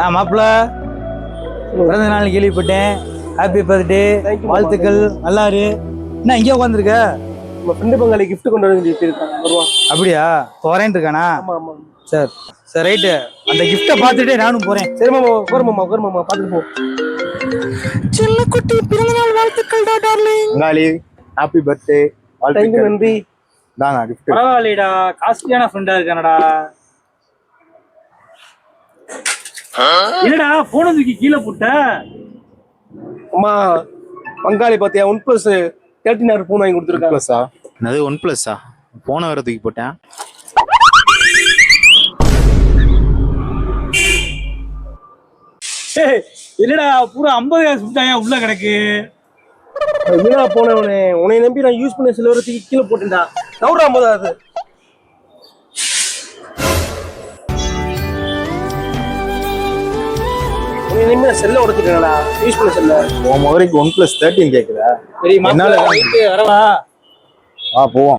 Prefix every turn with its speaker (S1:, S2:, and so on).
S1: நான் மாப்பிள்ள பிறந்த நாள் கேள்விப்பட்டேன். ஹாப்பி பர்த்டே, வாழ்த்துக்கள். நல்லா இரு. என்ன இங்கே உட்காந்துருக்க?
S2: நம்ம ஃப்ரெண்டு பங்காளி கிஃப்ட் கொண்டு வந்து இருக்காங்க, வருவான்.
S1: அப்படியா? போறேன் இருக்கானா?
S2: ஆமா ஆமா.
S1: சரி சரி, ரைட்டு. அந்த கிஃப்டை பார்த்துட்டே நானும் போறேன்.
S2: சரி மாமா, உட்காரு மாமா, பார்த்துட்டு போ.
S1: செல்லக்குட்டி பிறந்தநாள் வாழ்த்துக்கள் டார்லிங்.
S3: பங்காளி ஹாப்பி பர்த்டே,
S2: தேங்க்யூ, நன்றி.
S3: தானா கிஃப்ட்.
S1: பரவாயில்லடா, காஸ்ட்லியான ஃப்ரெண்டா இருக்கானடா. என்னடா போன தூக்கி கீழே போட்ட?
S2: அம்மா பங்காளி பாத்தியா, OnePlus 13R போன் வாங்கி கொடுத்துருக்காங்க.
S3: ப்ளஸ்ஸா? என்னது OnePlus-ஆ? போனை வேற தூக்கி போட்டேன்.
S1: என்னடா பூரா 50,000 சுட்டாயா உள்ள கிடக்கு?
S2: என்னடா போனவனே, உன்னை நம்பி நான் யூஸ் பண்ண சிலவரத்துக்கு கீழே போட்டேன்டா. நவுறா 50,000. உன்னை நம்பி நான் செல்ல உடைச்சிட்டேன்டா, யூஸ் பண்ண செல்ல.
S3: உன் முகரைக்கு OnePlus 13 கேக்குதா?
S1: சரி
S3: என்னால
S1: மாப்பிள்ள வரவா?
S3: போவோம்.